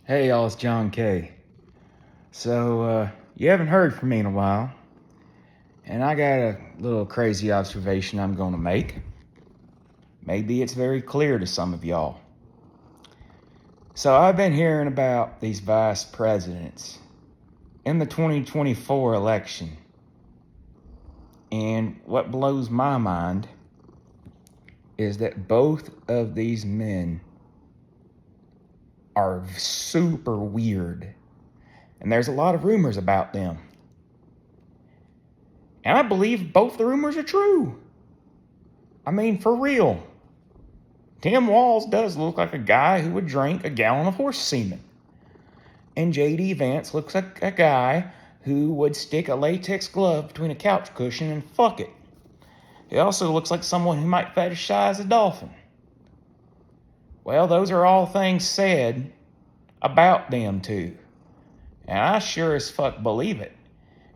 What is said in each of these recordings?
Hey y'all, it's John K. You haven't heard from me in a while, and I got a little crazy observation I'm going to make. Maybe it's very clear to some of y'all. So, I've been hearing about these vice presidents in the 2024 election, and what blows my mind is that both of these men are super weird, and there's a lot of rumors about them. And I believe both the rumors are true. I mean, for real. Tim Walz does look like a guy who would drink a gallon of horse semen. And J.D. Vance looks like a guy who would stick a latex glove between a couch cushion and fuck it. He also looks like someone who might fetishize a dolphin. Well, those are all things said about them two. And I sure as fuck believe it.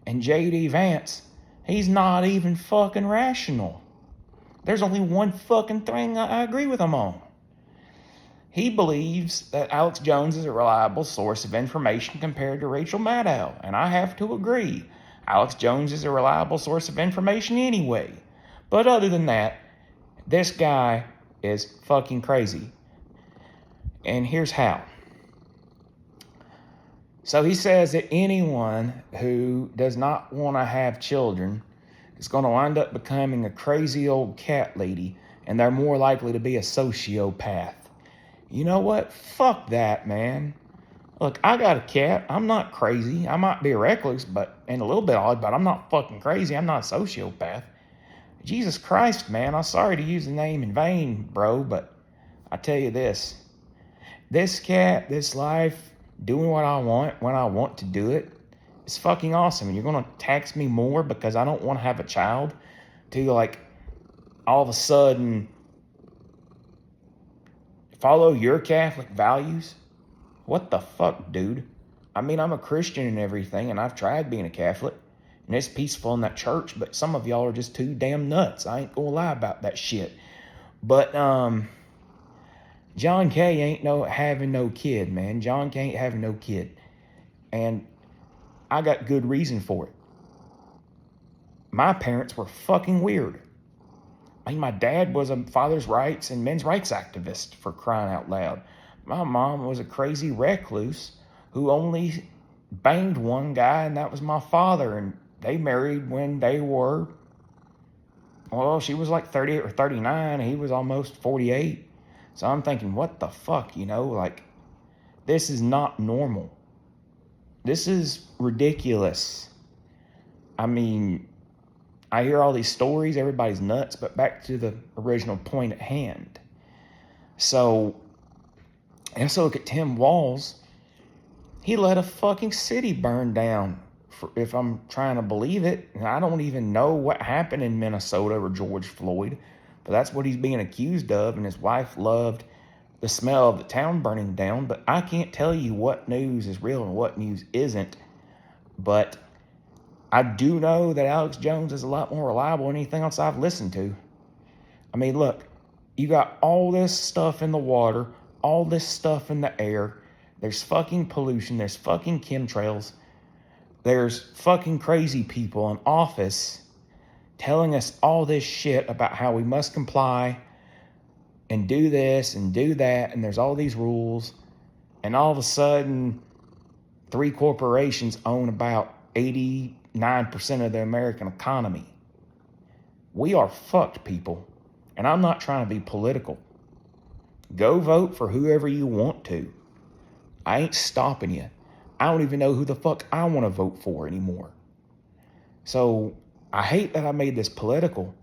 And J.D. Vance, he's not even fucking rational. There's only one fucking thing I agree with him on. He believes that Alex Jones is a reliable source of information compared to Rachel Maddow, and I have to agree. Alex Jones is a reliable source of information anyway. But other than that, this guy is fucking crazy. And here's how. So he says that anyone who does not want to have children is going to wind up becoming a crazy old cat lady, and they're more likely to be a sociopath. You know what? Fuck that, man. Look, I got a cat. I'm not crazy. I might be reckless, and a little bit odd, but I'm not fucking crazy. I'm not a sociopath. Jesus Christ, man. I'm sorry to use the name in vain, bro, but I tell you this. This cat, this life, doing what I want when I want to do it, it's fucking awesome. And you're going to tax me more because I don't want to have a child to, like, all of a sudden follow your Catholic values? What the fuck, dude? I mean, I'm a Christian and everything, and I've tried being a Catholic, and it's peaceful in that church, but some of y'all are just too damn nuts. I ain't gonna lie about that shit. But, John K ain't having no kid, man. John K ain't having no kid. And I got good reason for it. My parents were fucking weird. I mean, my dad was a father's rights and men's rights activist, for crying out loud. My mom was a crazy recluse who only banged one guy, and that was my father. And they married when they were, well, she was like 30 or 39. And he was almost 48. So I'm thinking, what the fuck, like, this is not normal. This is ridiculous. I mean, I hear all these stories, everybody's nuts, but back to the original point at hand. So, I also look at Tim Walz. He let a fucking city burn down, if I'm trying to believe it. And I don't even know what happened in Minnesota or George Floyd, but that's what he's being accused of, and his wife loved the smell of the town burning down. But I can't tell you what news is real and what news isn't. But I do know that Alex Jones is a lot more reliable than anything else I've listened to. I mean, look, you got all this stuff in the water, all this stuff in the air. There's fucking pollution. There's fucking chemtrails. There's fucking crazy people in office telling us all this shit about how we must comply and do this and do that. And there's all these rules. And all of a sudden, 3 corporations own about 89% of the American economy. We are fucked, people. And I'm not trying to be political. Go vote for whoever you want to. I ain't stopping you. I don't even know who the fuck I want to vote for anymore. So, I hate that I made this political.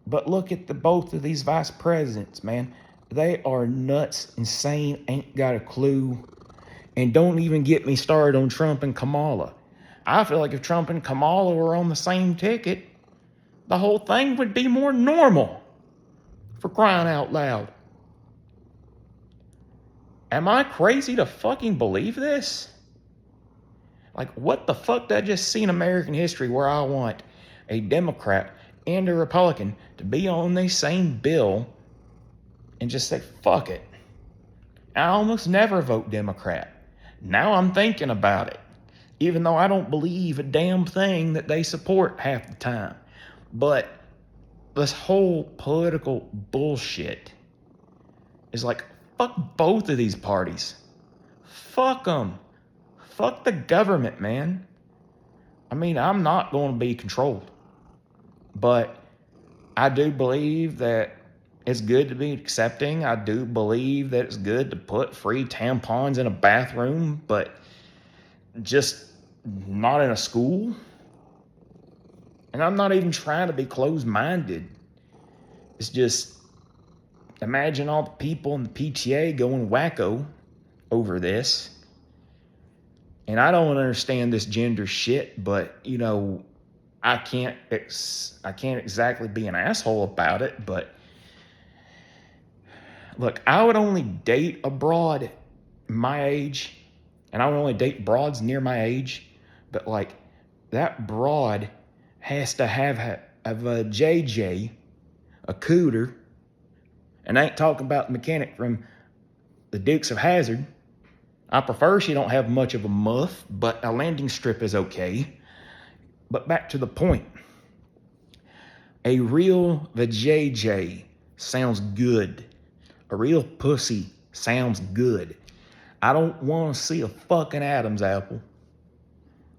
But look at both of these vice presidents, man. They are nuts, insane, ain't got a clue. And don't even get me started on Trump and Kamala. I feel like if Trump and Kamala were on the same ticket, the whole thing would be more normal. For crying out loud. Am I crazy to fucking believe this? Like, what the fuck did I just see in American history where I want a Democrat and a Republican to be on the same bill and just say, fuck it. I almost never vote Democrat. Now I'm thinking about it, even though I don't believe a damn thing that they support half the time. But this whole political bullshit is like, fuck both of these parties. Fuck them. Fuck the government, man. I mean, I'm not going to be controlled. But I do believe that it's good to be accepting. I do believe that it's good to put free tampons in a bathroom, but just not in a school. And I'm not even trying to be closed-minded. It's just, imagine all the people in the PTA going wacko over this. And I don't understand this gender shit, but, you know, I can't exactly be an asshole about it, but look, I would only date a broad my age, and I would only date broads near my age, but like that broad has to have a JJ, a cooter, and I ain't talking about the mechanic from the Dukes of Hazzard. I prefer she don't have much of a muff, but a landing strip is okay. But back to the point. A real vajayjay sounds good. A real pussy sounds good. I don't want to see a fucking Adam's apple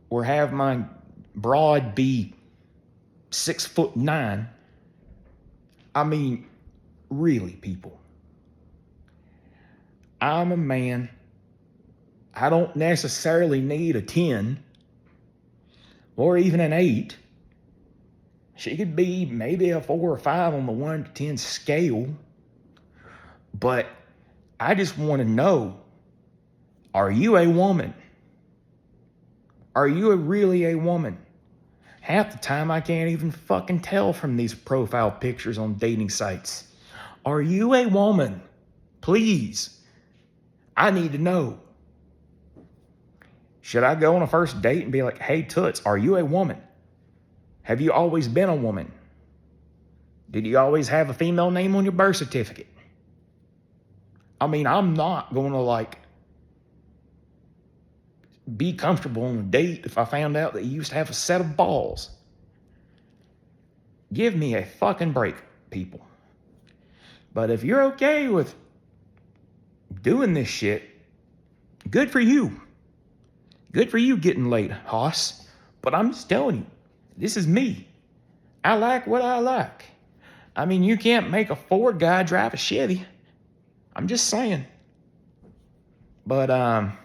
or have my broad be 6'9". I mean, really, people. I'm a man. I don't necessarily need a 10 or even an 8. She could be maybe a 4 or 5 on the 1 to 10 scale. But I just want to know, are you a woman? Are you really a woman? Half the time I can't even fucking tell from these profile pictures on dating sites. Are you a woman? Please. I need to know. Should I go on a first date and be like, hey, Toots, are you a woman? Have you always been a woman? Did you always have a female name on your birth certificate? I mean, I'm not going to like be comfortable on a date if I found out that you used to have a set of balls. Give me a fucking break, people. But if you're okay with doing this shit, good for you. Good for you getting laid, hoss. But I'm just telling you, this is me. I like what I like. I mean, you can't make a Ford guy drive a Chevy. I'm just saying. But,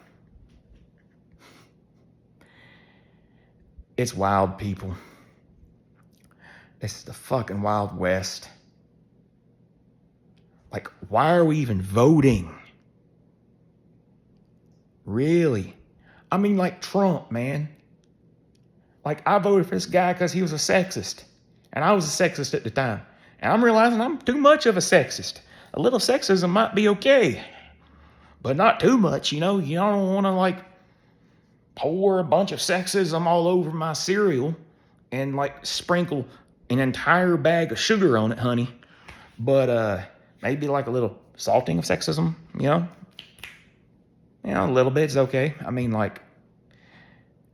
it's wild, people. This is the fucking Wild West. Like, why are we even voting? Really? I mean, like Trump, man. Like, I voted for this guy because he was a sexist. And I was a sexist at the time. And I'm realizing I'm too much of a sexist. A little sexism might be okay. But not too much, you know? You don't want to, like, pour a bunch of sexism all over my cereal and, like, sprinkle an entire bag of sugar on it, honey. But, maybe, like, a little salting of sexism, you know? You know, a little bit's okay. I mean, like,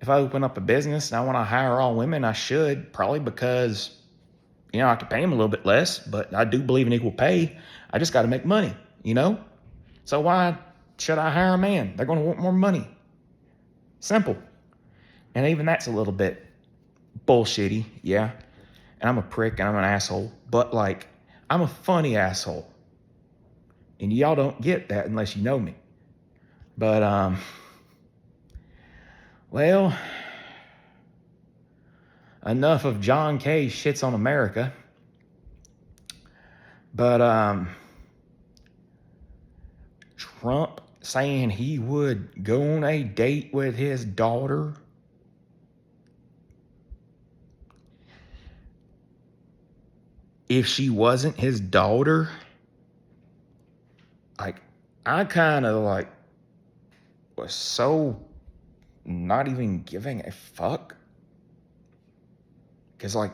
if I open up a business and I want to hire all women, I should, probably because, you know, I could pay them a little bit less, but I do believe in equal pay. I just got to make money, you know? So why should I hire a man? They're going to want more money. Simple. And even that's a little bit bullshitty, yeah? And I'm a prick and I'm an asshole, but, like, I'm a funny asshole. And y'all don't get that unless you know me. But, well, enough of John K. shits on America. But, Trump saying he would go on a date with his daughter. If she wasn't his daughter, like, I kind of, like, was so not even giving a fuck. Because, like,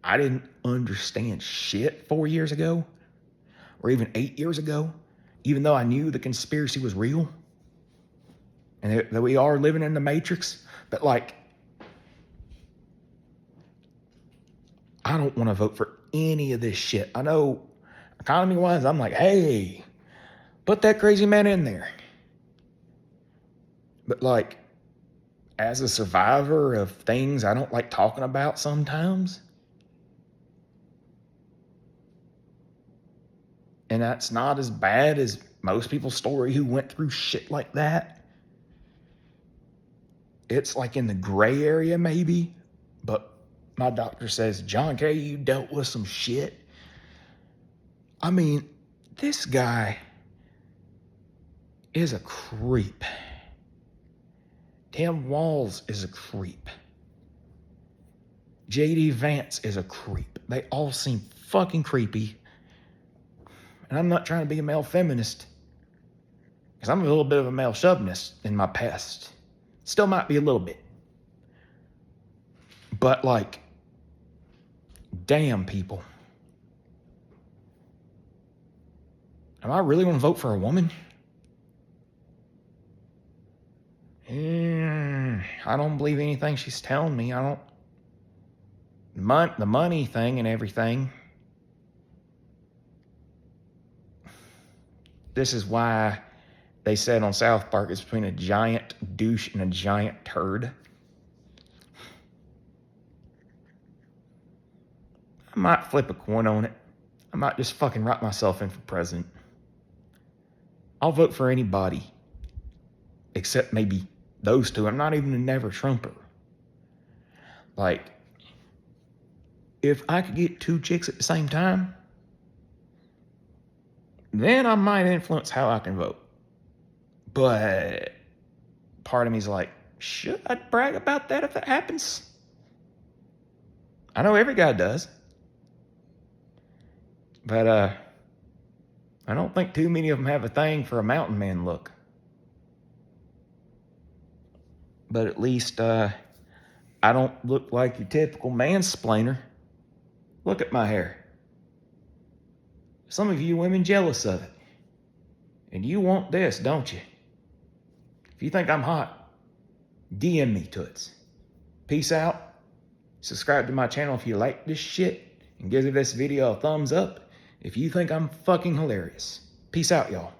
I didn't understand shit 4 years ago or even 8 years ago. even though I knew the conspiracy was real and that we are living in the Matrix. But like, I don't want to vote for any of this shit. I know economy-wise, I'm like, hey, put that crazy man in there. But like, as a survivor of things I don't like talking about sometimes, and that's not as bad as most people's story who went through shit like that. It's like in the gray area maybe, but my doctor says, John K., you dealt with some shit. I mean, this guy is a creep. Tim Walz is a creep. J.D. Vance is a creep. They all seem fucking creepy. And I'm not trying to be a male feminist, because I'm a little bit of a male chauvinist in my past. Still might be a little bit. But like, damn, people. Am I really going to vote for a woman? I don't believe anything she's telling me. I don't. The money thing and everything. This is why they said on South Park it's between a giant douche and a giant turd. I might flip a coin on it. I might just fucking write myself in for president. I'll vote for anybody except maybe those two. I'm not even a never Trumper. Like, if I could get two chicks at the same time, then I might influence how I can vote. But part of me is like, should I brag about that if that happens? I know every guy does. But I don't think too many of them have a thing for a mountain man look. But at least I don't look like your typical mansplainer. Look at my hair. Some of you women jealous of it. And you want this, don't you? If you think I'm hot, DM me, toots. Peace out. Subscribe to my channel if you like this shit. And give this video a thumbs up if you think I'm fucking hilarious. Peace out, y'all.